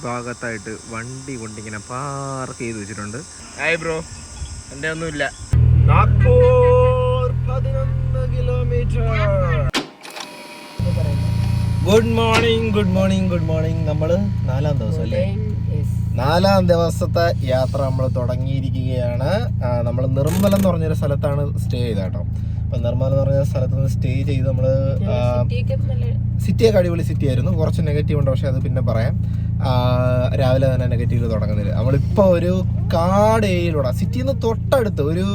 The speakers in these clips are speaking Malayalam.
ഭാഗത്തായിട്ട് വണ്ടി കൊണ്ടിങ്ങനെ പാർക്ക് ചെയ്ത് വെച്ചിട്ടുണ്ട്. ഹായ് ബ്രോ, എൻ്റെ ഒന്നുമില്ല. 11 kilometre. Good morning, good morning, good morning. നമ്മൾ 4-ാം ദിവസം അല്ലേ? 4-ാം ദിവസത്തെ യാത്ര നമ്മൾ തുടങ്ങിയിരിക്കുകയാണ്. നമ്മൾ നിർമ്മലം എന്ന് പറഞ്ഞൊരു സ്ഥലത്താണ് സ്റ്റേ ചെയ്തത് കേട്ടോ. അപ്പം നിർമ്മലം എന്ന് പറഞ്ഞ സ്ഥലത്ത് നിന്ന് സ്റ്റേ ചെയ്ത് നമ്മൾ സിറ്റിയൊക്കെ അടിപൊളി സിറ്റി ആയിരുന്നു. കുറച്ച് നെഗറ്റീവ് ഉണ്ട്, പക്ഷെ അത് പിന്നെ പറയാം. രാവിലെ തന്നെ നെഗറ്റീവ് തുടങ്ങുന്നില്ല. നമ്മളിപ്പോൾ ഒരു കാട് ഏരിയയിലൂടെ സിറ്റിയിൽ നിന്ന് തൊട്ടടുത്ത് ഒരു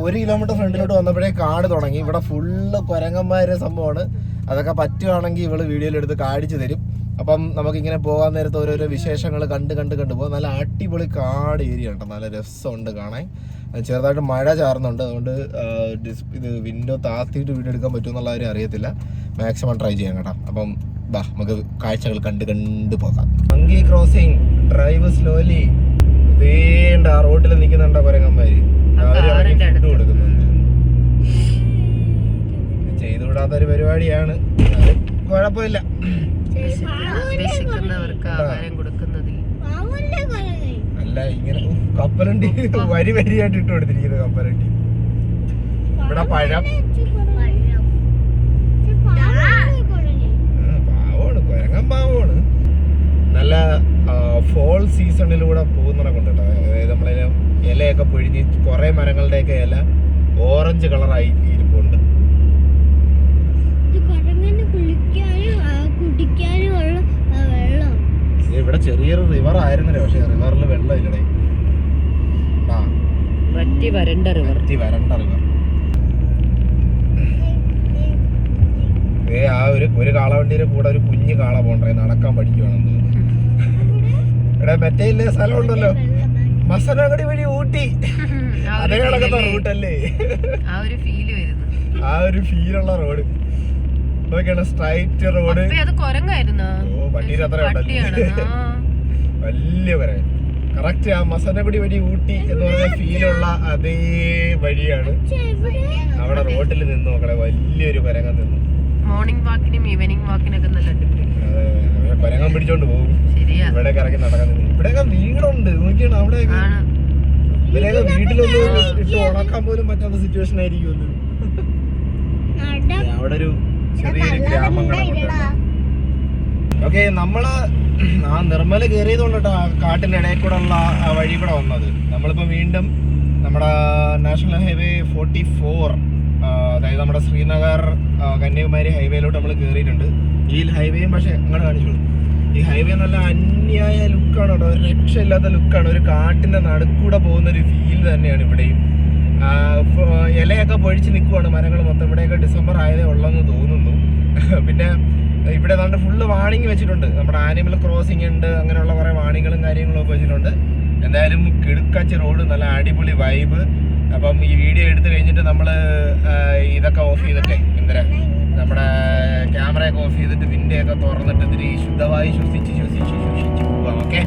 1 കിലോമീറ്റർ ഫ്രണ്ടിലോട്ട് വന്നപ്പോഴേ കാട് തുടങ്ങി. ഇവിടെ ഫുള്ള് കുരങ്ങന്മാരുടെ സംഭവമാണ്. അതൊക്കെ പറ്റുവാണെങ്കിൽ ഇവള് വീഡിയോയിലെടുത്ത് കാണിച്ചു തരും. അപ്പം നമുക്കിങ്ങനെ പോകാൻ നേരത്തെ ഓരോരോ വിശേഷങ്ങൾ കണ്ട് പോകാം. നല്ല അടിപൊളി കാട് ഏരിയ ഉണ്ട്, നല്ല രസമുണ്ട് കാണാൻ. ചെറുതായിട്ട് മഴ ചാറുന്നുണ്ട്, അതുകൊണ്ട് ഇത് വിൻഡോ താത്തിയിട്ട് വീഡിയോ എടുക്കാൻ പറ്റുമെന്നുള്ള കാര്യം അറിയത്തില്ല. മാക്സിമം ട്രൈ ചെയ്യാം കേട്ടോ. അപ്പം ബാ, നമുക്ക് കാഴ്ചകൾ കണ്ട് പോകാം. Monkey crossing, drive slowly. ഇതേണ്ട ആ റോഡിൽ നിൽക്കുന്നുണ്ടോ കുരങ്ങന്മാര്, ഫുഡ് കൊടുക്കുന്നുണ്ട്. ചെയ്തുകൂടാത്തൊരു പരിപാടിയാണ്, കുഴപ്പമില്ല. അല്ല, ഇങ്ങനെ കപ്പലണ്ടി വരിയായിട്ട് ഇട്ട് കൊടുത്തിരിക്കുന്നത്. കപ്പലണ്ടി ഇവിടെ പഴം പാവമാണ്, കുരങ്ങൻ പാവമാണ്. നല്ല ഫോൾ സീസണിലൂടെ പോകുന്നതിനെ കൊണ്ടിട്ടോ. അതായത് നമ്മളെ ഇലയൊക്കെ പൊഴിഞ്ഞ് കുറെ മരങ്ങളുടെയൊക്കെ ഇല ഓറഞ്ച് കളറായി ഇരിപ്പുണ്ട്. ഇവിടെ ചെറിയൊരു റിവർ ആയിരുന്നല്ലേ, പക്ഷെ റിവറിൽ വെള്ളം ഇല്ലടേ. വരണ്ട റിവർ. ആ ഒരു കാളവണ്ടിയുടെ കൂടെ ഒരു കുഞ്ഞു കാള പോണ്ടേ, നടക്കാൻ പഠിക്കുവാണെന്ന് തോന്നുന്നു. ഇവിടെ മറ്റേ സ്ഥലം ഉണ്ടല്ലോ, മസനഗുഡി വഴി ഊട്ടി, അതേ കിടക്കുന്ന റൂട്ടല്ലേ. ആ ഒരു ഫീലുള്ള റോഡ് നോക്കിയാണ്, സ്ട്രൈറ്റ് റോഡ്. പട്ടീര് അത്ര ഉണ്ടല്ലോ, വലിയ കുരങ്ങൻ. കറക്റ്റ് ആ മസനഗുഡി വഴി ഊട്ടി എന്ന് പറഞ്ഞ ഫീലുള്ള അതേ വഴിയാണ്. അവിടെ റോഡിൽ നിന്ന് നോക്കണേ, വലിയൊരു കുരങ്ങൻ നിന്ന്. മോർണിംഗ് വാക്കിനും ഈവനിങ് വാക്കിനൊക്കെ നല്ല കുരങ്ങൻ പിടിച്ചോണ്ട് പോകും. ഇവിടെ ഇറങ്ങി നടക്കുന്നത്. ഇവിടെയൊക്കെ വീടുണ്ട് നോക്കിയാണ്. അവിടെയൊക്കെ ഇവരെയൊക്കെ വീട്ടിലൊന്നും ഇട്ട് ഉണക്കാൻ പോലും പറ്റാത്ത സിറ്റുവേഷൻ ആയിരിക്കുമല്ലോ. അവിടെ ഒരു ചെറിയൊരു ഗ്രാമങ്ങളൊക്കെ. ഓക്കെ, നമ്മള് ആ നിർമ്മല കയറിയത് കൊണ്ടിട്ടോ ആ കാട്ടിന്റെ ഇടയിൽ കൂടെ ഉള്ള ആ വഴി കൂടെ വന്നത്. നമ്മളിപ്പോ വീണ്ടും നമ്മുടെ നാഷണൽ ഹൈവേ 44, അതായത് നമ്മുടെ ശ്രീനഗർ കന്യാകുമാരി ഹൈവേയിലോട്ട് നമ്മൾ കയറിയിട്ടുണ്ട്. ഈ ഹൈവേയും പക്ഷെ അങ്ങോട്ട് കാണിച്ചോളൂ. ഈ ഹൈവേ നല്ല അന്യായ ലുക്കാണ് കേട്ടോ, ഒരു രക്ഷയില്ലാത്ത ലുക്കാണ്. ഒരു കാട്ടിന്റെ നടുക്കൂടെ പോകുന്ന ഒരു ഫീൽ തന്നെയാണ് ഇവിടെയും. ഇലയൊക്കെ പൊഴിച്ച് നിൽക്കുവാണ് മരങ്ങൾ മൊത്തം. ഇവിടെയൊക്കെ ഡിസംബർ ആയതേ ഉള്ളെന്ന് തോന്നുന്നു. പിന്നെ ഇവിടെ ഏതാണ്ട് ഫുള്ള് വാണിംഗ് വെച്ചിട്ടുണ്ട്. നമ്മുടെ ആനിമൽ ക്രോസിംഗ് ഉണ്ട്, അങ്ങനെയുള്ള കുറേ വാണിങ്ങളും കാര്യങ്ങളും ഒക്കെ വെച്ചിട്ടുണ്ട്. എന്തായാലും കിടുക്കാച്ചി റോഡ്, നല്ല അടിപൊളി വൈബ്. അപ്പം ഈ വീഡിയോ എടുത്തു കഴിഞ്ഞിട്ട് നമ്മൾ ഇതൊക്കെ ഓഫ് ചെയ്തിട്ടേ, എന്തിനാ നമ്മുടെ ക്യാമറയൊക്കെ ഓഫ് ചെയ്തിട്ട് വിൻഡോയൊക്കെ തുറന്നിട്ട് ഇതിൽ ശുദ്ധമായി ശ്വസിച്ച് പോവാം. ഓക്കെ,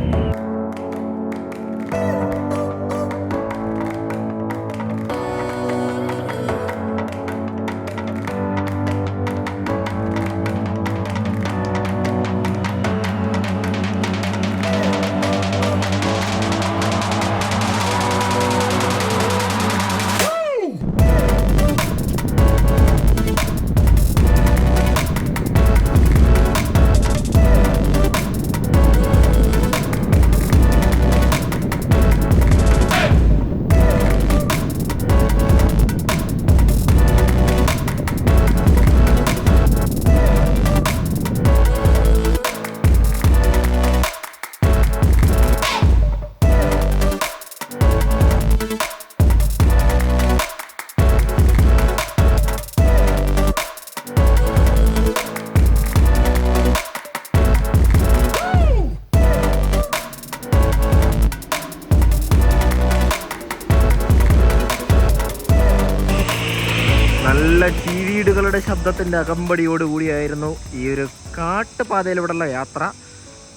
നല്ല ചീവീടുകളുടെ ശബ്ദത്തിൻ്റെ അകമ്പടിയോടുകൂടിയായിരുന്നു ഈ ഒരു കാട്ടുപാതയിലൂടെയുള്ള യാത്ര.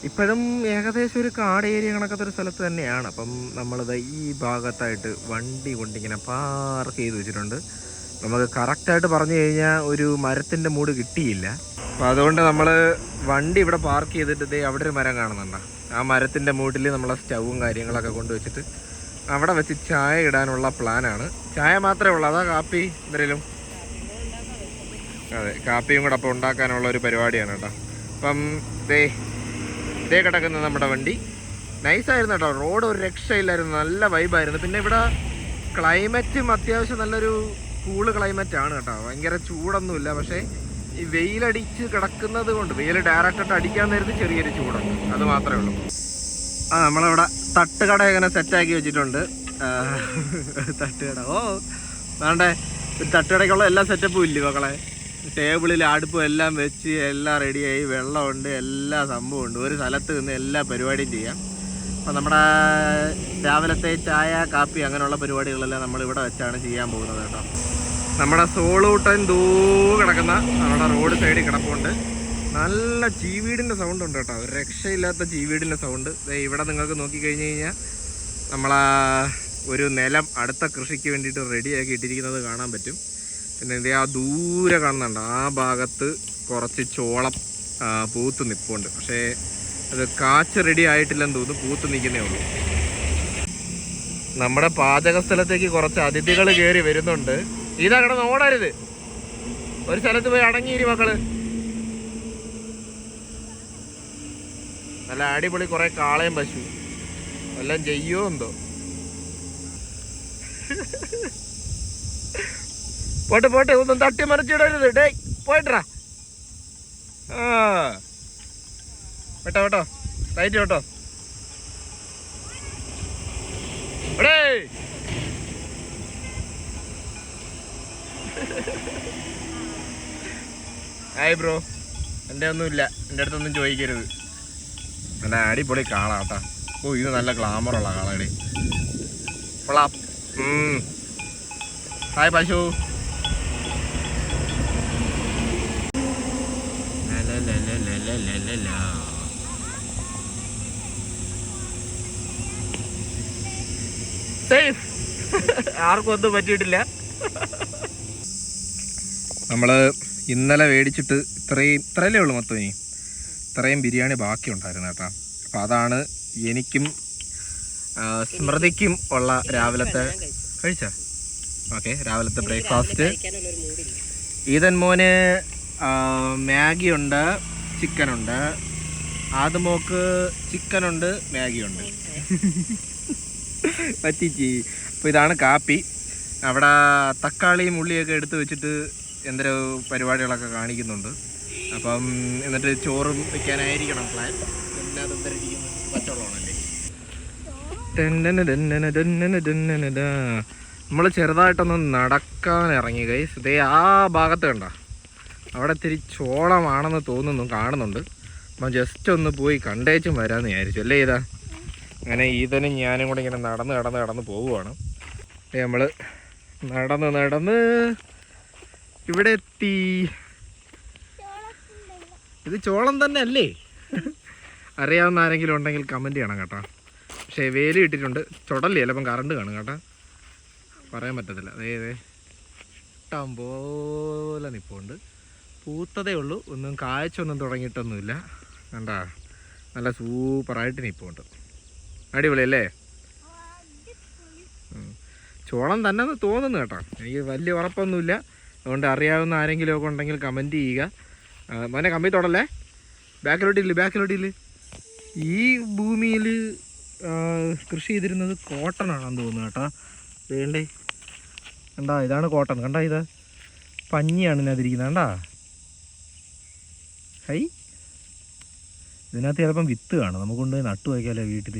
ഇപ്പോഴും ഏകദേശം ഒരു കാട് ഏരിയ കണക്കത്തൊരു സ്ഥലത്ത് തന്നെയാണ്. അപ്പം നമ്മളിത് ഈ ഭാഗത്തായിട്ട് വണ്ടി കൊണ്ടിങ്ങനെ പാർക്ക് ചെയ്ത് വെച്ചിട്ടുണ്ട്. നമുക്ക് കറക്റ്റായിട്ട് പറഞ്ഞു കഴിഞ്ഞാൽ ഒരു മരത്തിൻ്റെ മൂട് കിട്ടിയില്ല. അപ്പം അതുകൊണ്ട് നമ്മൾ വണ്ടി ഇവിടെ പാർക്ക് ചെയ്തിട്ട് ദേ അവിടെ ഒരു മരം കാണുന്നുണ്ടോ? ആ മരത്തിൻ്റെ മൂട്ടിൽ നമ്മളെ സ്റ്റൗവും കാര്യങ്ങളൊക്കെ കൊണ്ടുവച്ചിട്ട് അവിടെ വെച്ച് ചായ ഇടാനുള്ള പ്ലാനാണ്. ചായ മാത്രമേ ഉള്ളൂ, അതാ കാപ്പി എന്തെങ്കിലും? അതെ, കാപ്പിയും കൂടെ അപ്പോൾ ഉണ്ടാക്കാനുള്ള ഒരു പരിപാടിയാണ് കേട്ടോ. അപ്പം ദേ കിടക്കുന്ന നമ്മുടെ വണ്ടി നൈസായിരുന്നു കേട്ടോ. റോഡ് ഒരു രക്ഷയില്ലായിരുന്നു, നല്ല വൈബായിരുന്നു. പിന്നെ ഇവിടെ ക്ലൈമറ്റും അത്യാവശ്യം നല്ലൊരു കൂള് ക്ലൈമറ്റാണ് കേട്ടോ. ഭയങ്കര ചൂടൊന്നുമില്ല. പക്ഷേ ഈ വെയിലടിച്ച് കിടക്കുന്നത് കൊണ്ട് വെയിൽ ഡയറക്റ്റായിട്ട് അടിക്കാൻ നേരത്ത് ചെറിയൊരു ചൂടുണ്ട്, അത് മാത്രമേ ഉള്ളൂ. നമ്മളിവിടെ തട്ടുകട ഇങ്ങനെ സെറ്റാക്കി വെച്ചിട്ടുണ്ട്. തട്ടുകട വേണ്ടേ, ഒരു തട്ടുകടയ്ക്കുള്ള എല്ലാ സെറ്റപ്പും ഇല്ലേ മക്കളെ? ടേബിളിൽ അടുപ്പും എല്ലാം വെച്ച് എല്ലാം റെഡിയായി, വെള്ളമുണ്ട്, എല്ലാ സംഭവമുണ്ട്. ഒരു സ്ഥലത്ത് നിന്ന് എല്ലാ പരിപാടിയും ചെയ്യാം. അപ്പം നമ്മുടെ രാവിലത്തെ ചായ കാപ്പി അങ്ങനെയുള്ള പരിപാടികളെല്ലാം നമ്മളിവിടെ വെച്ചാണ് ചെയ്യാൻ പോകുന്നത് കേട്ടോ. നമ്മുടെ സോളൂട്ടൻ കിടക്കുന്ന നമ്മുടെ റോഡ് സൈഡിൽ കിടപ്പുണ്ട്. നല്ല ചീവീടിൻ്റെ സൗണ്ട് ഉണ്ട് കേട്ടോ, ഒരു രക്ഷയില്ലാത്ത ചീവീടിൻ്റെ സൗണ്ട്. ഇവിടെ നിങ്ങൾക്ക് നോക്കിക്കഴിഞ്ഞ് കഴിഞ്ഞാൽ നമ്മളാ ഒരു നിലം അടുത്ത കൃഷിക്ക് വേണ്ടിയിട്ട് റെഡിയാക്കി ഇട്ടിരിക്കുന്നത് കാണാൻ പറ്റും. പിന്നെ എന്ത് ആ ദൂരെ കാണുന്നുണ്ട്, ആ ഭാഗത്ത് കുറച്ച് ചോളം പൂത്ത് നിൽപ്പുണ്ട്. പക്ഷേ അത് കാച്ച് റെഡി ആയിട്ടില്ലെന്ന് തോന്നുന്നു, പൂത്ത് നിൽക്കുന്നേ ഉള്ളൂ. നമ്മുടെ പാചക സ്ഥലത്തേക്ക് കുറച്ച് അതിഥികൾ കയറി വരുന്നുണ്ട്. ഇതാ കിടന്ന് ഓടരുത്, ഒരു സ്ഥലത്ത് പോയി അടങ്ങിയിരി മക്കള്. നല്ല അടിപൊളി കുറെ കാളയും പശു എല്ലാം ചെയ്യോ എന്തോ. പോട്ടെ ഒന്നും തട്ടി മറിച്ചിടരുത്. ഡേ പോയിട്ടാ. കേട്ടോ റൈറ്റ് കേട്ടോ. ഹായ് ബ്രോ, എൻ്റെ ഒന്നുമില്ല, എൻ്റെ അടുത്തൊന്നും ചോദിക്കരുത്. നല്ല അടിപൊളി കാളാട്ടാ. ഇത് നല്ല ഗ്ലാമറുള്ള കാളാടി. കൊള്ളാം. ഹായ് പശു. സേഫ്, ആർക്കും ഒന്നും പറ്റിയിട്ടില്ല. നമ്മൾ ഇന്നലെ മേടിച്ചിട്ട് ഇത്രയല്ലേ ഉള്ളൂ മൊത്തം. ഇത്രയും ബിരിയാണി ബാക്കി ഉണ്ടായിരുന്നു കേട്ടോ. അപ്പം അതാണ് എനിക്കും സ്മൃതിക്കും ഉള്ള രാവിലത്തെ കഴിച്ചാ. ഓക്കെ, രാവിലത്തെ ബ്രേക്ക്ഫാസ്റ്റ്. ഈതൻ മോന് മാഗി ഉണ്ട്, ചിക്കനുണ്ട്. ആദ്യമോക്ക് ചിക്കനുണ്ട്, മാഗിയുണ്ട്. പറ്റിച്ച്. അപ്പോൾ ഇതാണ് കാപ്പി. അവിടെ തക്കാളിയും ഉള്ളിയൊക്കെ എടുത്ത് വെച്ചിട്ട് എന്തൊരു പരിപാടികളൊക്കെ കാണിക്കുന്നുണ്ട്. അപ്പം എന്നിട്ട് ചോറും വെക്കാനായിരിക്കണം പ്ലാൻ. പച്ചവെള്ളമാണല്ലേ. നമ്മൾ ചെറുതായിട്ടൊന്ന് നടക്കാൻ ഇറങ്ങി ഗൈസ്. ഇതേ ആ ഭാഗത്ത് കണ്ട, അവിടെ ഇത്തിരി ചോളമാണെന്ന് തോന്നുന്നു, കാണുന്നുണ്ട്. അപ്പം ജസ്റ്റ് ഒന്ന് പോയി കണ്ടേച്ചും വരാമെന്ന് വിചാരിച്ചു അല്ലേ. ഇതാ അങ്ങനെ ഈതനും ഞാനും കൂടെ ഇങ്ങനെ നടന്ന് പോവുകയാണ്. നമ്മൾ നടന്ന് ഇവിടെ എത്തി. ഇത് ചോളം തന്നെ അല്ലേ? അറിയാവുന്ന ആരെങ്കിലും ഉണ്ടെങ്കിൽ കമൻറ്റ് ചെയ്യണം കേട്ടോ. പക്ഷേ വേലി ഇട്ടിട്ടുണ്ട്, ചുടല്ലേ, ചിലപ്പം കറണ്ട് കാണും കേട്ടോ, പറയാൻ പറ്റത്തില്ല. അതായത് ഇഷ്ടം പോലെ നിൽപ്പുണ്ട്. പൂത്തതേ ഉള്ളൂ, ഒന്നും കാഴ്ചയൊന്നും തുടങ്ങിയിട്ടൊന്നുമില്ല. കണ്ടാ നല്ല സൂപ്പറായിട്ട് നിൽപ്പുണ്ട്. അടിപൊളിയല്ലേ? ചോളം തന്നെ എന്ന് തോന്നുന്നു കേട്ടോ, എനിക്ക് വലിയ ഉറപ്പൊന്നുമില്ല. അതുകൊണ്ട് അറിയാവുന്ന ആരെങ്കിലും ഒക്കെ ഉണ്ടെങ്കിൽ കമൻറ്റ് ചെയ്യുക. മോനെ കമ്പി തൊടല്ലേ, ബാക്കിലോട്ടില്ല. ഈ ഭൂമിയിൽ കൃഷി ചെയ്തിരുന്നത് കോട്ടനാണെന്ന് തോന്നുന്നു കേട്ടോ. വേണ്ടേ കണ്ടാ, ഇതാണ് കോട്ടൺ. കണ്ടാ, ഇത് പഞ്ഞിയാണ് ഇതിനകത്തിരിക്കുന്നത്. കണ്ടാ, ഹൈ, ഇതിനകത്ത് ചിലപ്പം വിത്ത് കാണും, നമുക്ക് കൊണ്ടുപോയി നട്ടു വയ്ക്കാമല്ലോ വീട്ടിൽ.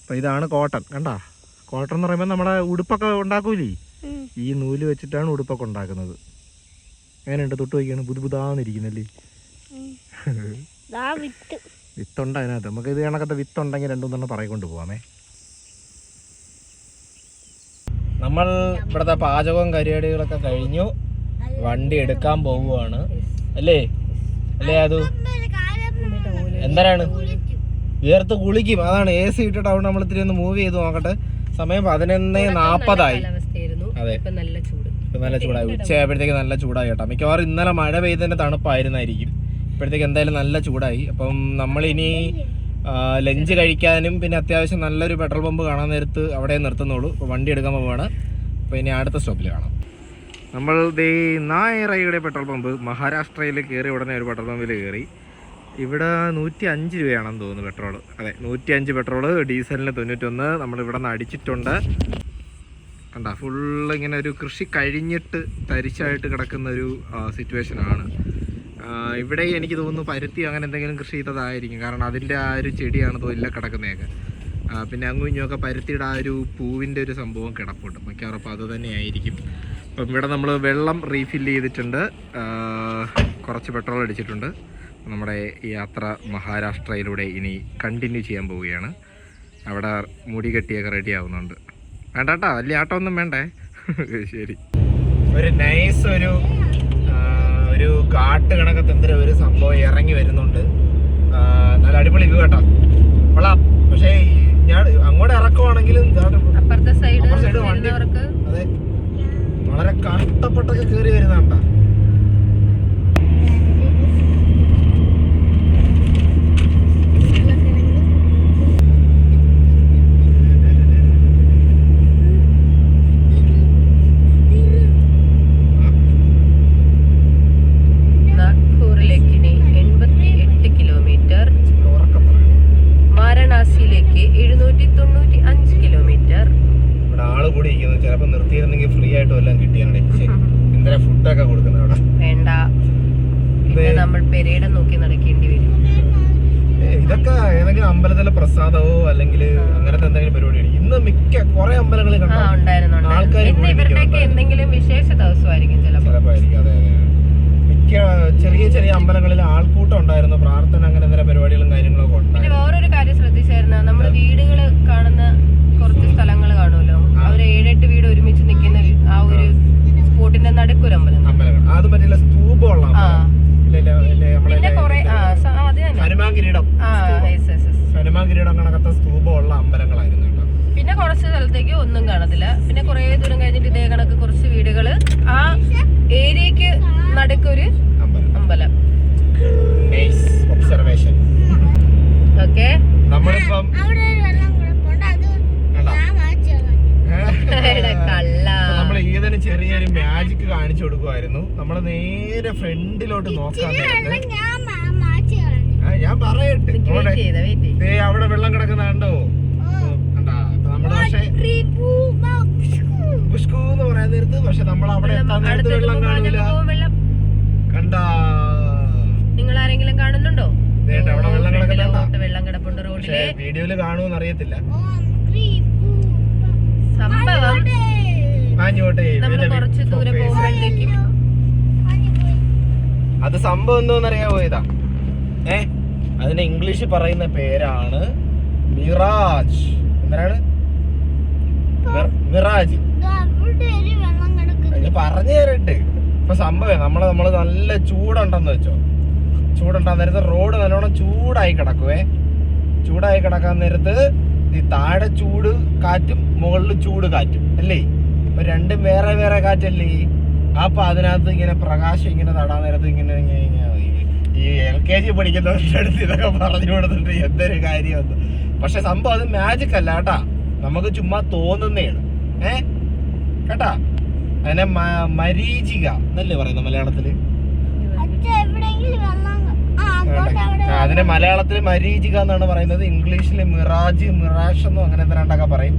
അപ്പം ഇതാണ് കോട്ടൺ. കണ്ടാ, കോട്ടൺ എന്ന് പറയുമ്പോൾ നമ്മുടെ ഉടുപ്പൊക്കെ ഉണ്ടാക്കൂലേ, ഈ നൂല് വെച്ചിട്ടാണ് ഉടുപ്പൊക്കെ ഉണ്ടാക്കുന്നത്. എങ്ങനെയുണ്ട്, തൊട്ട് വയ്ക്കാണ്, ബുദ്ധിമുട്ടാന്നിരിക്കുന്നല്ലേ. വിത്തുണ്ട് അതിനകത്ത്. നമുക്ക് ഇത് കണക്കത്തെ വിത്തുണ്ടെങ്കിൽ 2-3 പറയിക്കൊണ്ട് പോവാമേ. നമ്മൾ ഇവിടുത്തെ പാചകവും പരിപാടികളൊക്കെ കഴിഞ്ഞു, വണ്ടി എടുക്കാൻ പോവുകയാണ് അല്ലേ അത് എന്താണ് വിയർത്ത് കുളിക്കും. അതാണ് AC ഇട്ടിട്ട് അവിടെ നമ്മൾ ഇത്തിരി ഒന്ന് മൂവ് ചെയ്ത് നോക്കട്ടെ. സമയം 11:40 ആയി. അതെ, നല്ല ചൂടായി. ഉച്ചയായപ്പോഴത്തേക്ക് നല്ല ചൂടായി കേട്ടോ. മിക്കവാറും ഇന്നലെ മഴ പെയ്തതിൻ്റെ തണുപ്പായിരുന്നായിരിക്കും. ഇപ്പോഴത്തേക്ക് എന്തായാലും നല്ല ചൂടായി. അപ്പം നമ്മളിനി ലഞ്ച് കഴിക്കാനും പിന്നെ അത്യാവശ്യം നല്ലൊരു പെട്രോൾ പമ്പ് കാണാൻ നേരത്ത് അവിടെ നിർത്തുന്നുള്ളൂ. അപ്പോൾ വണ്ടി എടുക്കാൻ പോവുകയാണ്. അപ്പോൾ ഇനി അടുത്ത സ്റ്റോപ്പിൽ കാണാം. നമ്മൾ നായറയുടെ പെട്രോൾ പമ്പ്, മഹാരാഷ്ട്രയിൽ കയറി ഉടനെ ഒരു പെട്രോൾ പമ്പിൽ കയറി. ഇവിടെ 105 രൂപയാണെന്ന് തോന്നുന്നു പെട്രോൾ. അതെ, 105 പെട്രോള്, ഡീസലിന് 91. നമ്മളിവിടെ നിന്ന് അടിച്ചിട്ടുണ്ട്. കണ്ട, ഫുള്ള് ഇങ്ങനെ ഒരു കൃഷി കഴിഞ്ഞിട്ട് തരിച്ചായിട്ട് കിടക്കുന്ന ഒരു സിറ്റുവേഷനാണ് ഇവിടെ. എനിക്ക് തോന്നുന്നു പരുത്തി അങ്ങനെ എന്തെങ്കിലും കൃഷി ചെയ്തതായിരിക്കും. കാരണം അതിൻ്റെ ആ ഒരു ചെടിയാണ് തോല്ല കിടക്കുന്നതൊക്കെ. പിന്നെ അങ്ങും ഇങ്ങുമൊക്കെ പരുത്തിയുടെ ആ ഒരു പൂവിൻ്റെ ഒരു സംഭവം കിടപ്പുണ്ട്. മിക്കവാറും അപ്പോൾ അത് തന്നെയായിരിക്കും. അപ്പം ഇവിടെ നമ്മൾ വെള്ളം റീഫില്ല് ചെയ്തിട്ടുണ്ട്, കുറച്ച് പെട്രോൾ അടിച്ചിട്ടുണ്ട്. നമ്മുടെ യാത്ര മഹാരാഷ്ട്രയിലൂടെ ഇനി കണ്ടിന്യൂ ചെയ്യാൻ പോവുകയാണ്. അവിടെ മുടി കെട്ടിയൊക്കെ റെഡി ആവുന്നുണ്ട്. വേണ്ട കേട്ടോ, വലിയ ആട്ടം ഒന്നും വേണ്ടേ. ശരി, ഒരു നൈസ് ഒരു കാട്ട് കണക്കത്തെ എന്തൊരു ഒരു സംഭവം ഇറങ്ങി വരുന്നുണ്ട്. നല്ല അടിപൊളി വ്യൂ കേട്ടോ, കൊള്ളാം. പക്ഷേ ഞാൻ അങ്ങോട്ട് ഇറക്കുവാണെങ്കിലും അപ്പുറത്തെ സൈഡ് വണ്ടി അതെ വളരെ കഷ്ടപ്പെട്ടൊക്കെ കയറി വരുന്നുണ്ടോ. ചിലപ്പോ നിർത്തിയിരുന്നെങ്കിൽ ഫ്രീ ആയിട്ട് വല്ലതും കിട്ടിയാണേ. എന്താ ഫുഡൊക്കെ കൊടുക്കുന്നത് അവിടെ? വേണ്ട, നമ്മൾ പെരേടെ നോക്കി നടക്കേണ്ടി വരും. ഇതൊക്കെ ഏതെങ്കിലും അമ്പലത്തിലെ പ്രസാദമോ അല്ലെങ്കിൽ അങ്ങനത്തെ എന്തെങ്കിലും പരിപാടിയാണ്. ഇന്ന് മിക്ക കുറെ അമ്പലങ്ങളിൽ ആൾക്കാർ എന്തെങ്കിലും വിശേഷ ദിവസമായിരിക്കും ചിലപ്പോ. അതെ, മിക്ക ചെറിയ ചെറിയ അമ്പലങ്ങളിൽ ആൾക്കൂട്ടം ഉണ്ടായിരുന്നു, പ്രാർത്ഥന അങ്ങനെ എന്തെങ്കിലും പരിപാടികളും കാര്യങ്ങളൊക്കെ ഉണ്ടായിരുന്നു. വേറൊരു കാര്യം ശ്രദ്ധിച്ചായിരുന്നു, നമ്മൾ വീടുകൾ കാണുന്ന കുറച്ച് സ്ഥലങ്ങൾ കാണുമല്ലോ, അവര് 7-8 വീട് ഒരുമിച്ച് നിൽക്കുന്ന ആ ഒരു സ്പോട്ടിന്റെ നടുക്കൊരു അമ്പലം. അത് മറ്റേ സ്തൂപമുള്ള ഹനുമാൻ കിരീടം കണക്കത്തെ സ്തൂപമുള്ള അമ്പലങ്ങളായിരുന്നു കേട്ടോ. പിന്നെ കുറച്ച് സ്ഥലത്തേക്ക് ഒന്നും കാണത്തില്ല. പിന്നെ കുറെ ദൂരം കഴിഞ്ഞിട്ട് ഇതേ കണക്ക് കുറച്ച് വീടുകള്, ആ ഏരിയക്ക് നടുക്കൊരു അമ്പലം. ഒബ്സർവേഷൻ. ഓക്കെ, നമ്മളിപ്പം നമ്മൾ ഈതിന് ചെറിയൊരു മാജിക് കാണിച്ചു കൊടുക്കുമായിരുന്നു. നമ്മള് നേരെ ഫ്രണ്ടിലോട്ട് നോക്കാൻ ഞാൻ പറയട്ടെ, അവിടെ വെള്ളം കിടക്കുന്ന കണ്ടോ? കണ്ടാ നമ്മള് പക്ഷെ പുഷ്കൂന്ന് പറയാൻ നേരത്ത്, പക്ഷെ നമ്മൾ അവിടെ എത്താൻ നേരത്ത് വെള്ളം കാണില്ല. കണ്ടാ, നിങ്ങൾ ആരെങ്കിലും കാണുന്നുണ്ടോ? അവിടെ വെള്ളം കിടക്കുന്നുണ്ടോ? വെള്ളം കിടപ്പുണ്ട് റോഡില്. വീഡിയോയില് കാണുമെന്ന് അറിയത്തില്ല. സംഭവം നമ്മള് കുറച്ച് ദൂരെ പോകുമ്പോഴത്തേക്കും അത് സംഭവം എന്തോന്നറിയാവോ? ഇതാ അതിന്റെ ഇംഗ്ലീഷ് പറയുന്ന പേരാണ് മിറാജ്. എന്താണ് മിറാജ്? പറഞ്ഞു തരട്ടെ. ഇപ്പൊ സംഭവം നമ്മള് നല്ല ചൂടുണ്ടെന്ന് വെച്ചോ. ചൂടുണ്ടാൻ നേരത്ത് റോഡ് നല്ലോണം ചൂടായി കിടക്കുവേ. ചൂടായി കിടക്കാൻ നേരത്ത് ഈ താഴെ ചൂട് കാറ്റും മുകളിൽ ചൂട് കാറ്റും അല്ലേ? അപ്പൊ രണ്ടും വേറെ വേറെ കാറ്റല്ലേ? അപ്പൊ അതിനകത്ത് ഇങ്ങനെ പ്രകാശം ഇങ്ങനെ നടാൻ നേരത്ത് ഇങ്ങനെ ഈ LKG പഠിക്കുന്നവരുടെ അടുത്ത് ഇതൊക്കെ പറഞ്ഞു കൊടുത്തിട്ട് എന്തൊരു കാര്യമെന്ന്. പക്ഷെ സംഭവം അത് മാജിക് അല്ല കേട്ടാ, നമുക്ക് ചുമ്മാ തോന്നുന്നതാണ്. കേട്ടാ, അതിനെ മരീചിക എന്നല്ലേ പറയുന്നത് മലയാളത്തില്? അതിനെ മലയാളത്തിൽ മരീചിക എന്നാണ് പറയുന്നത്. ഇംഗ്ലീഷിൽ മിറാജ്, മിറാഷ് എന്നും അങ്ങനെ രണ്ടൊക്കെ പറയും.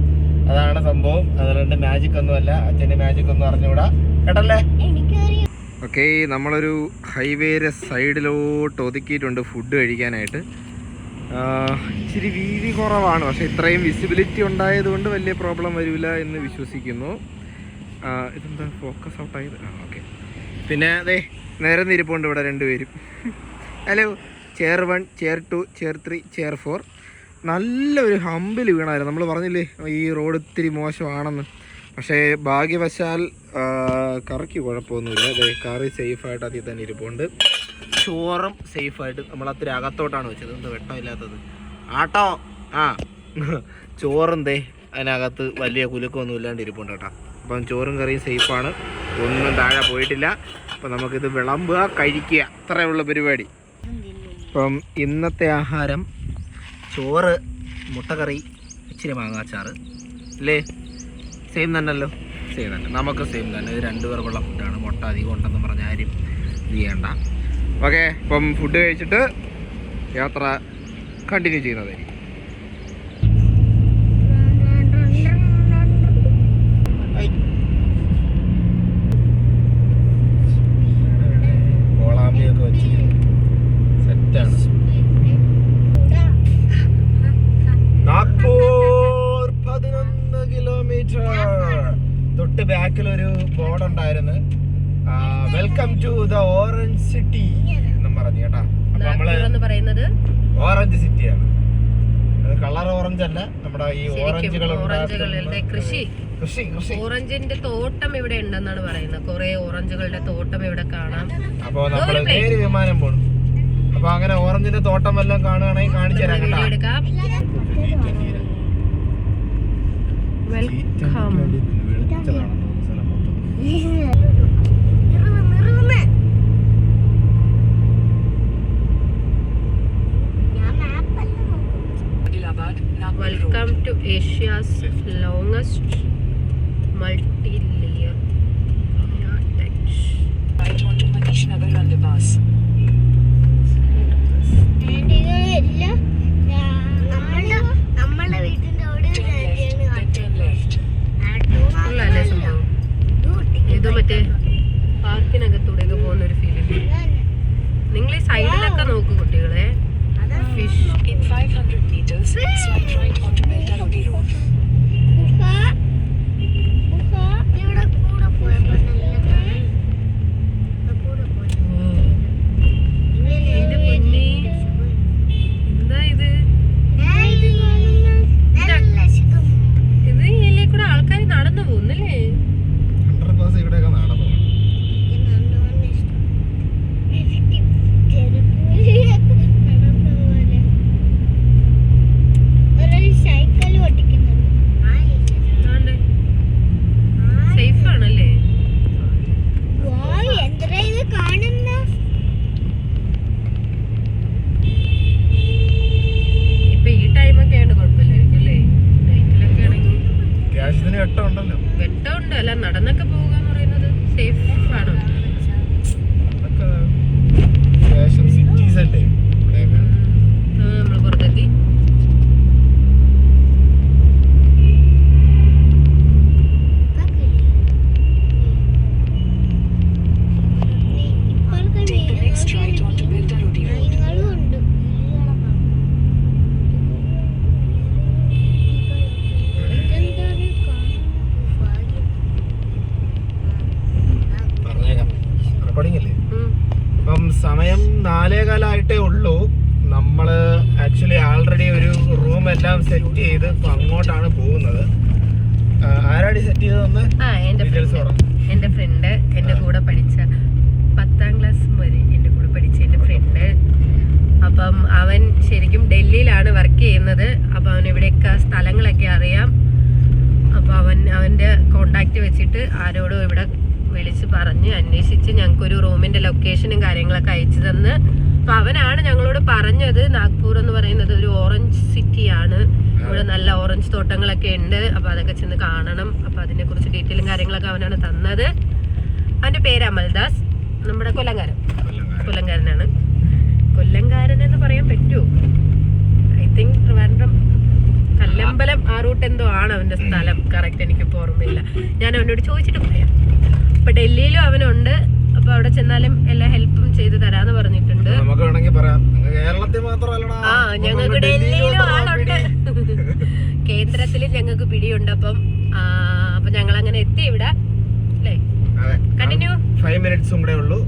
അതാണ് സംഭവം. അതുകൊണ്ട് മാജിക് ഒന്നുമല്ല. അച്ഛൻ്റെ മാജിക് ഒന്നും അറിഞ്ഞുകൂടാ, കേട്ടല്ലേ? ഓക്കെ, നമ്മളൊരു ഹൈവേയുടെ സൈഡിലോട്ട് ഒതുക്കിയിട്ടുണ്ട് ഫുഡ് കഴിക്കാനായിട്ട്. ഇച്ചിരി വീതി കുറവാണ്, പക്ഷെ ഇത്രയും വിസിബിലിറ്റി ഉണ്ടായതുകൊണ്ട് വലിയ പ്രോബ്ലം വരില്ല എന്ന് വിശ്വസിക്കുന്നു. ഇതെന്താ ഫോക്കസ് ഔട്ടായത്? ഓക്കെ. പിന്നെ അതെ നേരെ നിരിപ്പുണ്ട് ഇവിടെ രണ്ടുപേരും. Hello. Chair 1, chair 2, chair 3, chair 4. നല്ലൊരു ഹമ്പിൽ വീണായിരുന്നു. നമ്മൾ പറഞ്ഞില്ലേ ഈ റോഡ് ഇത്തിരി മോശമാണെന്ന്. പക്ഷേ ഭാഗ്യവശാൽ കറിക്ക് കുഴപ്പമൊന്നുമില്ല. അതെ, കറി സേഫായിട്ട് അതിൽ തന്നെ ഇരിപ്പുണ്ട്. ചോറും സേഫായിട്ട് നമ്മൾ അത്തിരി അകത്തോട്ടാണ് വെച്ചത്. എന്ത് വെട്ടമില്ലാത്തത് ആട്ടോ. ചോറും അതിനകത്ത് വലിയ കുലുക്കമൊന്നും ഇല്ലാണ്ട് ഇരിപ്പുണ്ട് കേട്ടോ. അപ്പം ചോറും കറിയും സേഫാണ്. ഒന്നും താഴെ പോയിട്ടില്ല. അപ്പം നമുക്കിത് വിളമ്പുക, കഴിക്കുക, അത്രയേ ഉള്ള പരിപാടി. അപ്പം ഇന്നത്തെ ആഹാരം ചോറ്, മുട്ടക്കറി, ഇച്ചിരി മാങ്ങാച്ചാറ് അല്ലേ? സെയിം തന്നെയല്ലോ? സെയിം തന്നെ, നമുക്ക് സെയിം തന്നെ. ഇത് 2 പേർക്കുള്ള ഫുഡാണ്. മുട്ട അധികം ഉണ്ടെന്ന് പറഞ്ഞ ആരും ഇത് ചെയ്യണ്ട. ഓക്കെ, ഇപ്പം ഫുഡ് കഴിച്ചിട്ട് യാത്ര കണ്ടിന്യൂ ചെയ്യുന്നതായിരിക്കും. കോളാമ്പിയൊക്കെ വെച്ച് സെറ്റാണ്. നാഗ്പൂർ 11 കിലോമീറ്റർ. തൊട്ട് ബാക്കിലൊരു ബോർഡ് ഉണ്ടായിരുന്നു, welcome to the orange city എന്നും പറഞ്ഞു കേട്ടാ. അപ്പൊ നമ്മള് ഓറഞ്ച് സിറ്റിയാണ്. കളർ ഓറഞ്ച് അല്ല, നമ്മുടെ ഈ ഓറഞ്ചുകളുടെ കൃഷി. ഓറഞ്ചിന്റെ തോട്ടം ഇവിടെ ഉണ്ടെന്നാണ് പറയുന്നത്. കുറെ ഓറഞ്ചുകളുടെ തോട്ടം ഇവിടെ കാണാം. അപ്പൊ നമ്മള് നേരെ വിമാനം പോണു. അപ്പൊ അങ്ങനെ ഓറഞ്ചിന്റെ തോട്ടം എല്ലാം കാണുകയാണെങ്കിൽ കാണിച്ചു തരാം കേട്ടാ. Welcome. Welcome to Asia's longest multi-layer touch. Right onto Manish Nagar underpass. നമ്മളെ വീട്ടിന്റെ അവിടെ Turn left. ഉള്ളല്ലേ സംഭവം? ഇത് മറ്റേ പാർക്കിനകത്തൂടെയൊക്കെ പോകുന്ന ഒരു ഫീലിംഗ്. നിങ്ങൾ ഈ സൈഡിലൊക്കെ നോക്കൂ കുട്ടികളെ. Fish. In 500 meters, slide right onto Beltarodi Road. ഇവിടെ കൂടെ പോയപ്പോ എന്റെ പൊന്നേ, എന്താ ഇത്? ഇത് ഇതിലേ കൂടെ ആൾക്കാർ നടന്നു പോകുന്നല്ലേ? ഇവിടെയൊക്കെ നടന്നു. സേഫ് ആണല്ലേ? ഇപ്പൊ ഈ ടൈമൊക്കെ ആയിട്ട് കുഴപ്പമില്ലായിരിക്കും അല്ലേ? നൈറ്റിലൊക്കെ ആണെങ്കിൽ അത്യാവശ്യത്തിന് വെട്ടമുണ്ടല്ലോ. വെട്ടമുണ്ട്. അല്ല, നടന്നൊക്കെ പോവുക എന്ന് പറയുന്നത് സേഫ് ആണോ? അതൊക്കെ അത്യാവശ്യം സിറ്റീസ് അല്ലേ ഇവിടെയൊക്കെ. നമ്മൾ പുറത്തെത്തി. Take the next right onto Beltarodi Road. പറഞ്ഞേക്കാം, റെക്കോർഡിംഗ് അല്ലേ? ഉം. ഇപ്പം സമയം 4:15 ഉള്ളൂ. നമ്മള് ആക്ച്വലി ആൾറെഡി ഒരു റൂം എല്ലാം സെറ്റ് ചെയ്ത് ഇപ്പൊ അങ്ങോട്ടാണ് പോകുന്നത്. ആരാടി സെറ്റ് ചെയ്തതെന്ന് ഡീറ്റെയിൽസ് പറഞ്ഞു. എന്റെ ഫ്രണ്ട്, എന്റെ കൂടെ പഠിച്ച 10ാം ക്ലാസ് വരെ എന്റെ കൂടെ പഠിച്ച എന്റെ ഫ്രണ്ട്. അപ്പം അവൻ ശരിക്കും ഡൽഹിയിലാണ് വർക്ക് ചെയ്യുന്നത്. അപ്പം അവൻ ഇവിടെയൊക്കെ സ്ഥലങ്ങളൊക്കെ അറിയാം. അപ്പം അവൻ്റെ കോണ്ടാക്ട് വെച്ചിട്ട് ആരോടും ഇവിടെ വിളിച്ച് പറഞ്ഞ് അന്വേഷിച്ച് ഞങ്ങൾക്കൊരു റൂമിന്റെ ലൊക്കേഷനും കാര്യങ്ങളൊക്കെ അയച്ചു തന്ന്. അപ്പം അവനാണ് ഞങ്ങളോട് പറഞ്ഞത് നാഗ്പൂർ എന്ന് പറയുന്നത് ഒരു ഓറഞ്ച് സിറ്റിയാണ്. ഇവിടെ നല്ല ഓറഞ്ച് തോട്ടങ്ങളൊക്കെ ഉണ്ട്. അപ്പം അതൊക്കെ ചെന്ന് കാണണം. അപ്പം അതിനെക്കുറിച്ച് ഡീറ്റെയിലും കാര്യങ്ങളൊക്കെ അവനാണ് തന്നത്. അവൻ്റെ പേര് അമൽദാസ്. നമ്മുടെ കൊല്ലംകാരനാണ്. കൊല്ലംകാരൻ എന്ന് പറയാൻ പറ്റുമോ? ഐ തിങ്ക് ട്രിവാൻഡ്രം കല്ലമ്പലം ആ റൂട്ട് എന്തോ ആണ് അവന്റെ സ്ഥലം. കറക്റ്റ് എനിക്കിപ്പോൾ ഓർമ്മയില്ല. ഞാൻ അവനോട് ചോദിച്ചിട്ട് പറയാം. അപ്പൊ ഡൽഹിയിലും അവനുണ്ട്. അപ്പൊ അവിടെ ചെന്നാലും എല്ലാ ഹെൽപ്പും ചെയ്തു തരാന്ന് പറഞ്ഞിട്ടുണ്ട്. നമുക്ക് വേണമെങ്കിൽ പറയാം, കേരളത്തിൽ മാത്രമല്ലടാ, ആ ഞങ്ങൾക്ക് ഡൽഹിയിലും ആളുണ്ട്. കേന്ദ്രത്തിലും ഞങ്ങൾക്ക് പിടിയുണ്ട്. അപ്പം ഞങ്ങൾ അങ്ങനെ എത്തി ഇവിടെ അല്ലേ? കണ്ടിന്യൂ. 5 മിനിറ്റ്സും കൂടെ ഉള്ളൂ.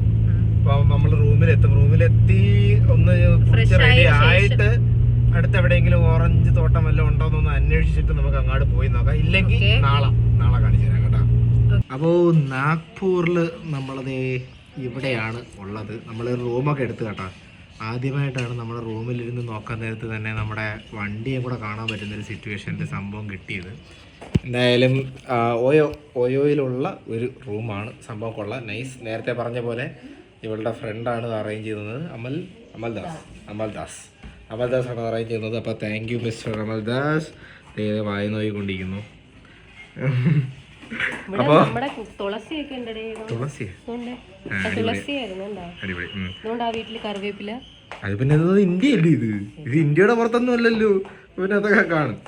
നമ്മൾ റൂമിലെത്തി ഒന്ന് റെഡി ആയിട്ട് അടുത്ത് എവിടെയെങ്കിലും ഓറഞ്ച് തോട്ടം വല്ലതും ഉണ്ടോന്നൊന്ന് അന്വേഷിച്ചിട്ട് നമുക്ക് അങ്ങോട്ട് പോയി നോക്കാം. ഇല്ലെങ്കിൽ നാളെ കാണിച്ചു തരാം കേട്ടോ. അപ്പോൾ നാഗ്പൂരിൽ നമ്മളത് ഇവിടെയാണ് ഉള്ളത്. നമ്മൾ റൂമൊക്കെ എടുത്ത് കേട്ടോ. ആദ്യമായിട്ടാണ് നമ്മുടെ റൂമിലിരുന്ന് നോക്കാൻ നേരത്ത് തന്നെ നമ്മുടെ വണ്ടിയും കൂടെ കാണാൻ പറ്റുന്നൊരു സിറ്റുവേഷൻ്റെ സംഭവം കിട്ടിയത്. എന്തായാലും ഓയോയിലുള്ള ഒരു റൂമാണ്. സംഭവം കൊള്ളാം, നൈസ്. നേരത്തെ പറഞ്ഞ പോലെ ഇവളുടെ ഫ്രണ്ടാണ് അറേഞ്ച് ചെയ്യുന്നത്. അമൽദാസ് ആണ് അറേഞ്ച് ചെയ്യുന്നത്. അപ്പോൾ താങ്ക് യു മിസ്റ്റർ അമൽദാസ്. വായി നോക്കിക്കൊണ്ടിരിക്കുന്നു. അപ്പോൾ കറിവേപ്പില അത് പിന്നെ ഇന്ത്യയല്ലേ, ഇത് ഇന്ത്യയുടെ പുറത്തൊന്നും അല്ലല്ലോ, പിന്നെ അതൊക്കെ കാണും.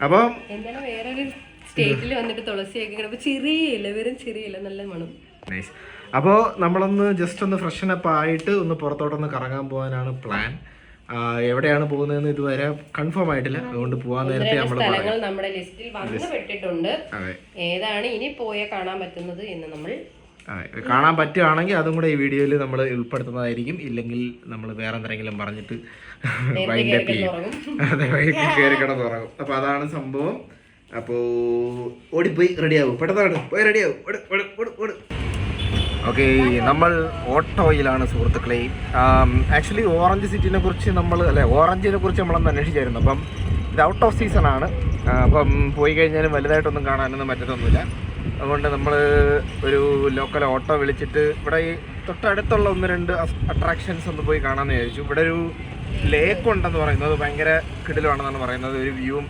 അപ്പം എന്തായാലും വേറൊരു സ്റ്റേറ്റിൽ വന്നിട്ട് തുളസിയൊക്കെ ചെറിയില്ല, വെറും ചെറിയില്ല, നല്ല മണം. നൈസ്. അപ്പോൾ നമ്മളൊന്ന് ജസ്റ്റ് ഒന്ന് ഫ്രഷനപ്പ് ആയിട്ട് ഒന്ന് പുറത്തോട്ടൊന്ന് കറങ്ങാൻ പോകാനാണ് പ്ലാൻ. എവിടെയാണ് പോകുന്നതെന്ന് ഇതുവരെ കൺഫേം ആയിട്ടില്ല, അതുകൊണ്ട് പോകാൻ നേരത്തെ സ്ഥലങ്ങൾ നമ്മുടെ ലിസ്റ്റിൽ വന്നു പെട്ടിട്ടുണ്ട്. ഏതാണ് ഇനി പോയാൽ കാണാൻ പറ്റുന്നത് എന്ന് നമ്മൾ കാണാൻ പറ്റുകയാണെങ്കിൽ അതും കൂടെ ഈ വീഡിയോയിൽ നമ്മൾ ഉൾപ്പെടുത്തുന്നതായിരിക്കും. ഇല്ലെങ്കിൽ നമ്മൾ വേറെ എന്തെങ്കിലും പറഞ്ഞിട്ട് വൈൻഡപ്പ് ചെയ്യും. അതെ, വൈകി കയറി കിടന്ന് തുടങ്ങും. അപ്പോൾ അതാണ് സംഭവം. അപ്പോൾ ഓടിപ്പോയി റെഡിയാവും, പെട്ടെന്നാണ് പോയി റെഡിയാവും. ഓക്കെ, നമ്മൾ ഓട്ടോയിലാണ് സുഹൃത്തുക്കളെ. ആക്ച്വലി ഓറഞ്ച് സിറ്റിനെ കുറിച്ച് ഓറഞ്ചിനെ കുറിച്ച് നമ്മളൊന്ന് അന്വേഷിച്ചായിരുന്നു. അപ്പം ഇത് ഔട്ട് ഓഫ് സീസൺ ആണ്. അപ്പം പോയി കഴിഞ്ഞാലും വലുതായിട്ടൊന്നും കാണാനൊന്നും പറ്റത്തൊന്നുമില്ല. അതുകൊണ്ട് നമ്മൾ ഒരു ലോക്കൽ ഓട്ടോ വിളിച്ചിട്ട് ഇവിടെ ഈ തൊട്ടടുത്തുള്ള 1-2 അട്രാക്ഷൻസ് ഒന്ന് പോയി കാണാമെന്ന് വിചാരിച്ചു. ഇവിടെ ഒരു ലേക്ക് ഉണ്ടെന്ന് പറയുന്നത്, ഭയങ്കര കിടിലാണെന്നാണ് പറയുന്നത്. ഒരു വ്യൂവും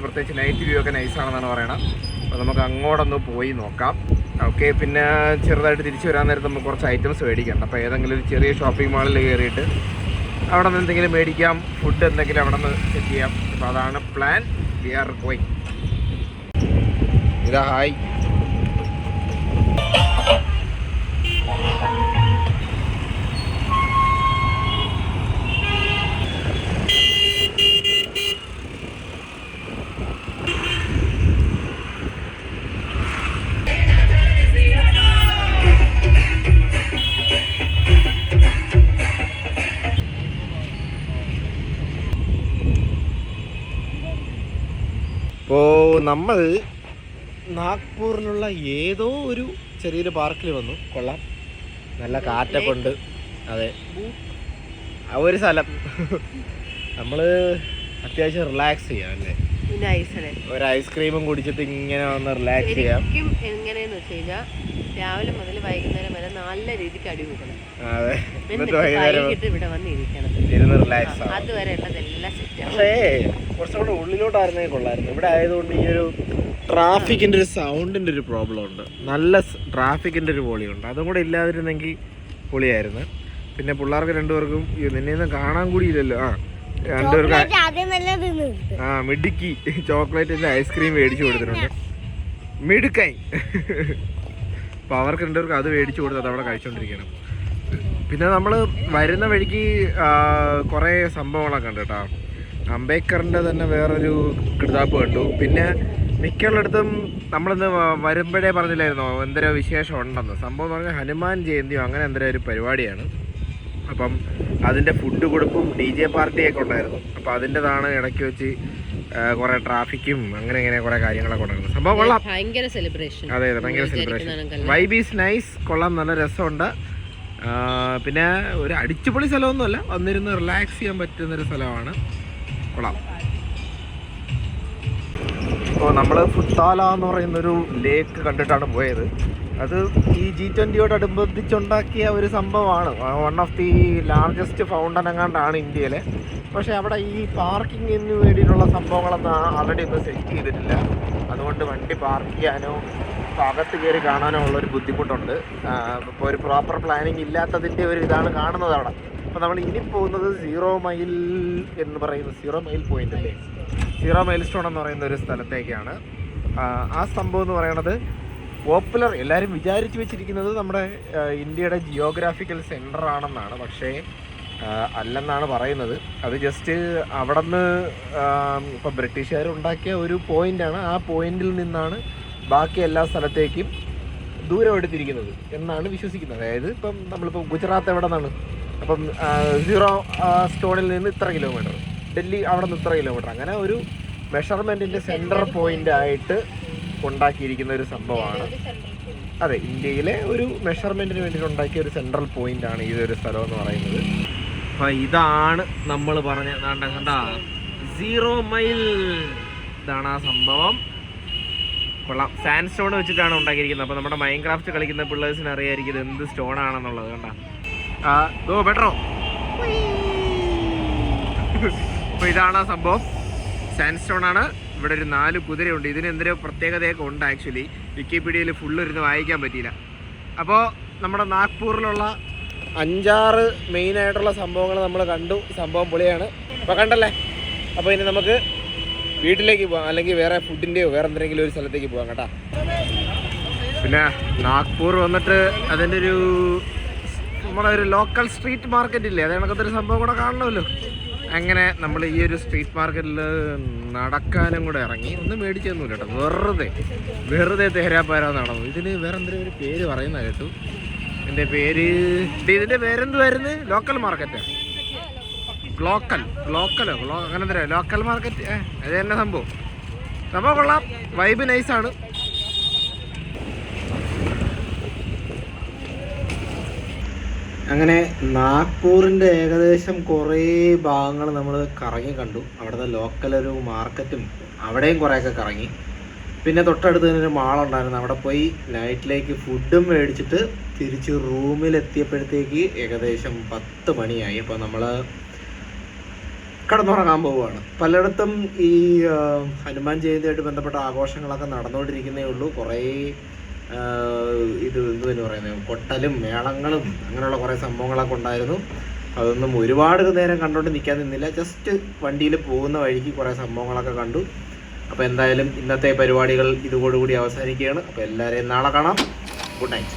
പ്രത്യേകിച്ച് നൈറ്റ് വ്യൂ ഒക്കെ നൈസാണെന്നാണ് പറയണത്. അപ്പോൾ നമുക്ക് അങ്ങോട്ടൊന്ന് പോയി നോക്കാം. ഓക്കെ, പിന്നെ ചെറുതായിട്ട് തിരിച്ചു വരാൻ നേരത്ത് നമുക്ക് കുറച്ച് ഐറ്റംസ് മേടിക്കണം. അപ്പോൾ ഏതെങ്കിലും ഒരു ചെറിയ ഷോപ്പിംഗ് മാളിൽ കയറിയിട്ട് അവിടെ നിന്ന് എന്തെങ്കിലും മേടിക്കാം, ഫുഡ് എന്തെങ്കിലും അവിടെ നിന്ന് സെറ്റ് ചെയ്യാം. അപ്പോൾ അതാണ് പ്ലാൻ. We are going. ഇതാ ഹായ്. അപ്പോൾ നമ്മൾ നാഗ്പൂരിലുള്ള ഏതോ ഒരു ചെറിയൊരു പാർക്കിൽ വന്നു. കൊള്ളാം, നല്ല കാറ്റൊക്കെ ഉണ്ട്. അതെ, ഒരു സ്ഥലം നമ്മൾ അത്യാവശ്യം റിലാക്സ് ചെയ്യാം അല്ലേ. ഒരു ഐസ്ക്രീമും കുടിച്ചിട്ട് ഇങ്ങനെ വന്ന് റിലാക്സ് ചെയ്യാം. എങ്ങനെയെന്ന് വെച്ച് കഴിഞ്ഞാൽ രാവിലെ മുതൽ വൈകുന്നേരം വരെ നല്ല രീതിക്ക് അടി കൂടണം. അതെ, ഇവിടെ വന്ന് ഇരിക്കണം, റിലാക്സ്. അതുവരെ ഉള്ളതെല്ലാം സെറ്റ്. പക്ഷേ കുറച്ചുകൂടെ ഉള്ളിലോട്ടായിരുന്നെങ്കിൽ കൊള്ളായിരുന്നു. ഇവിടെ ആയതുകൊണ്ട് ഈ ഒരു ട്രാഫിക്കിൻ്റെ ഒരു സൗണ്ടിൻ്റെ ഒരു പ്രോബ്ലം ഉണ്ട്. നല്ല ട്രാഫിക്കിൻ്റെ ഒരു പൊളിയുണ്ട്. അതും കൂടെ ഇല്ലാതിരുന്നെങ്കിൽ പൊളിയായിരുന്നു. പിന്നെ പിള്ളേർക്ക് 2 പേർക്കും നിന്നെയൊന്നും കാണാൻ കൂടിയില്ലല്ലോ. മിടുക്കി ചോക്ലേറ്റിൻ്റെ ഐസ്ക്രീം മേടിച്ചു കൊടുത്തിട്ടുണ്ട്. മിടുക്കായി. അപ്പോൾ അവർക്ക് 2 പേർക്ക് അത് മേടിച്ചു കൊടുത്തത് അവിടെ കഴിച്ചുകൊണ്ടിരിക്കണം. പിന്നെ നമ്മൾ വരുന്ന വഴിക്ക് കുറേ സംഭവങ്ങളൊക്കെ ഉണ്ട് കേട്ടോ. അംബേദ്കറിൻ്റെ തന്നെ വേറൊരു കിതാബ് കണ്ടു. പിന്നെ മിക്കുള്ളിടത്തും നമ്മളിന്ന് വരുമ്പോഴേ പറഞ്ഞില്ലായിരുന്നോ എന്തൊരു വിശേഷം ഉണ്ടെന്ന്. സംഭവം പറഞ്ഞാൽ ഹനുമാൻ ജയന്തിയോ അങ്ങനെ എന്തൊരു ഒരു പരിപാടിയാണ്. അപ്പം അതിൻ്റെ ഫുഡ് കൊടുപ്പും DJ പാർട്ടിയൊക്കെ ഉണ്ടായിരുന്നു. അപ്പോൾ അതിൻ്റെതാണ് ഇടയ്ക്ക് വെച്ച് കുറേ ട്രാഫിക്കും അങ്ങനെ ഇങ്ങനെ കുറേ കാര്യങ്ങളൊക്കെ ഉണ്ടായിരുന്നു. സംഭവം കൊള്ളാം, ഭയങ്കര സെലിബ്രേഷൻ. അതെ, ഭയങ്കര സെലിബ്രേഷൻ. വൈബ് ഈസ് നൈസ്, കൊള്ളാം, നല്ല രസമുണ്ട്. പിന്നെ ഒരു അടിച്ചുപൊളി സ്ഥലമൊന്നുമല്ല, വന്നിരുന്ന് റിലാക്സ് ചെയ്യാൻ പറ്റുന്നൊരു സ്ഥലമാണ്. കൊള്ളാം. ഇപ്പോൾ നമ്മൾ ഫുത്താല എന്ന് പറയുന്നൊരു ലേക്ക് കണ്ടിട്ടാണ് പോയത്. അത് ഈ G20യോടനുബന്ധിച്ചുണ്ടാക്കിയ ഒരു സംഭവമാണ്. One of the largest fountain എങ്ങാണ്ടാണ് ഇന്ത്യയിലെ. പക്ഷേ അവിടെ ഈ പാർക്കിങ്ങിന് വേണ്ടിയിട്ടുള്ള സംഭവങ്ങളൊന്നും ആൾറെഡി ഒന്നും സെറ്റ് ചെയ്തിട്ടില്ല. അതുകൊണ്ട് വണ്ടി പാർക്ക് ചെയ്യാനോ അകത്ത് കയറി കാണാനോ ഉള്ളൊരു ബുദ്ധിമുട്ടുണ്ട്. ഇപ്പോൾ ഒരു പ്രോപ്പർ പ്ലാനിങ് ഇല്ലാത്തതിൻ്റെ ഒരു ഇതാണ് കാണുന്നത് അവിടെ. അപ്പോൾ നമ്മൾ ഇനി പോകുന്നത് 0 മൈൽ എന്ന് പറയുന്ന 0 മൈൽ പോയിന്റ് അല്ലേ, 0 മൈൽ സ്റ്റോൺ എന്ന് പറയുന്ന ഒരു സ്ഥലത്തേക്കാണ്. ആ സംഭവം എന്ന് പറയുന്നത് പോപ്പുലർ, എല്ലാവരും വിചാരിച്ച് വെച്ചിരിക്കുന്നത് നമ്മുടെ ഇന്ത്യയുടെ ജിയോഗ്രാഫിക്കൽ സെൻറ്റർ ആണെന്നാണ്. പക്ഷേ അല്ലെന്നാണ് പറയുന്നത്. അത് ജസ്റ്റ് അവിടെ നിന്ന് ഇപ്പോൾ ബ്രിട്ടീഷുകാർ ഉണ്ടാക്കിയ ഒരു പോയിൻ്റാണ്. ആ പോയിന്റിൽ നിന്നാണ് ബാക്കി എല്ലാ സ്ഥലത്തേക്കും ദൂരം എടുത്തിരിക്കുന്നത് എന്നാണ് വിശ്വസിക്കുന്നത്. അതായത് ഇപ്പം നമ്മളിപ്പോൾ ഗുജറാത്ത് എവിടെ നിന്നാണ്, അപ്പം 0 സ്റ്റോണിൽ നിന്ന് ഇത്ര കിലോമീറ്റർ, ഡൽഹി അവിടെ നിന്ന് ഇത്ര കിലോമീറ്റർ, അങ്ങനെ ഒരു മെഷർമെൻറ്റിൻ്റെ സെൻറ്റർ പോയിൻ്റ് ആയിട്ട് ഉണ്ടാക്കിയിരിക്കുന്ന ഒരു സംഭവമാണ്. അതെ, ഇന്ത്യയിലെ ഒരു മെഷർമെൻറ്റിന് വേണ്ടിയിട്ട് ഉണ്ടാക്കിയ ഒരു സെൻട്രൽ പോയിൻ്റാണ് ഈ ഒരു സ്ഥലം എന്ന് പറയുന്നത്. അപ്പം ഇതാണ് നമ്മൾ പറഞ്ഞ കണ്ട 0 മൈൽ. ഇതാണ് ആ സംഭവം. കൊള്ളാം. സാൻഡ് സ്റ്റോൺ വെച്ചിട്ടാണ് ഉണ്ടാക്കിയിരിക്കുന്നത്. അപ്പോൾ നമ്മുടെ മൈൻക്രാഫ്റ്റ് കളിക്കുന്ന പിള്ളേഴ്സിന് അറിയായിരിക്കും ഇത് എന്ത് സ്റ്റോൺ ആണെന്നുള്ളത്. കണ്ട ബെറ്ററോ. അപ്പോൾ ഇതാണ് ആ സംഭവം. സാൻഡ് സ്റ്റോൺ ആണ്. ഇവിടെ ഒരു 4 കുതിരയുണ്ട്. ഇതിന് എന്തൊരു പ്രത്യേകതയൊക്കെ ഉണ്ട്. ആക്ച്വലി വിക്കിപീഡിയയിൽ ഫുള്ള് ഇരുന്ന് വായിക്കാൻ പറ്റിയില്ല. അപ്പോൾ നമ്മുടെ നാഗ്പൂരിലുള്ള 5-6 മെയിനായിട്ടുള്ള സംഭവങ്ങൾ നമ്മൾ കണ്ടു. സംഭവം പൊളിയാണ്. അപ്പോൾ കണ്ടല്ലേ. അപ്പോൾ ഇനി നമുക്ക് വീട്ടിലേക്ക് പോകാം, അല്ലെങ്കിൽ വേറെ ഫുഡിൻ്റെയോ വേറെ എന്തെങ്കിലും ഒരു സ്ഥലത്തേക്ക് പോകാം കേട്ടോ. പിന്നെ നാഗ്പൂർ വന്നിട്ട് അതിൻ്റെ ഒരു നമ്മുടെ ഒരു ലോക്കൽ സ്ട്രീറ്റ് മാർക്കറ്റ് ഇല്ലേ, അത് കണക്കത്തെ ഒരു സംഭവം കൂടെ കാണണമല്ലോ. അങ്ങനെ നമ്മൾ ഈ ഒരു സ്ട്രീറ്റ് മാർക്കറ്റിൽ നടക്കാനും കൂടെ ഇറങ്ങി. ഒന്നും മേടിച്ചൊന്നുമില്ല കേട്ടോ. വെറുതെ തേരാപ്പാരാ നടന്നു. ഇതിന് വേറെ എന്തെങ്കിലും ഒരു പേര് പറയുന്ന കേട്ടു. ഇതിൻ്റെ പേരെന്തുവായിരുന്നു? ലോക്കൽ മാർക്കറ്റാ? ഗ്ലോക്കലോ അങ്ങനെ എന്താ ലോക്കൽ മാർക്കറ്റ്. അത് തന്നെ സംഭവം കൊള്ളാം. വൈബ് നൈസാണ്. അങ്ങനെ നാഗ്പൂരിൻ്റെ ഏകദേശം കുറേ ഭാഗങ്ങൾ നമ്മൾ കറങ്ങി കണ്ടു. അവിടുത്തെ ലോക്കൽ ഒരു മാർക്കറ്റും അവിടെയും കുറേയൊക്കെ കറങ്ങി. പിന്നെ തൊട്ടടുത്ത് തന്നെ ഒരു മാളുണ്ടായിരുന്നു. അവിടെ പോയി നൈറ്റിലേക്ക് ഫുഡും മേടിച്ചിട്ട് തിരിച്ച് റൂമിലെത്തിയപ്പോഴത്തേക്ക് ഏകദേശം 10 മണിയായി. അപ്പോൾ നമ്മൾ കിടന്നുറങ്ങാൻ പോവുകയാണ്. പലയിടത്തും ഈ ഹനുമാൻ ജയന്തിയായിട്ട് ബന്ധപ്പെട്ട ആഘോഷങ്ങളൊക്കെ നടന്നുകൊണ്ടിരിക്കുന്നേ ഉള്ളൂ. കുറേ എന്തുവെന്ന് പറയുന്നത് കൊട്ടലും മേളങ്ങളും അങ്ങനെയുള്ള കുറേ സംഭവങ്ങളൊക്കെ ഉണ്ടായിരുന്നു. അതൊന്നും ഒരുപാട് നേരം കണ്ടുകൊണ്ട് നിൽക്കാൻ നിന്നില്ല. ജസ്റ്റ് വണ്ടിയിൽ പോകുന്ന വഴിക്ക് കുറേ സംഭവങ്ങളൊക്കെ കണ്ടു. അപ്പോൾ എന്തായാലും ഇന്നത്തെ പരിപാടികൾ ഇതോടുകൂടി അവസാനിക്കുകയാണ്. അപ്പോൾ എല്ലാവരെയും നാളെ കാണാം. Good night.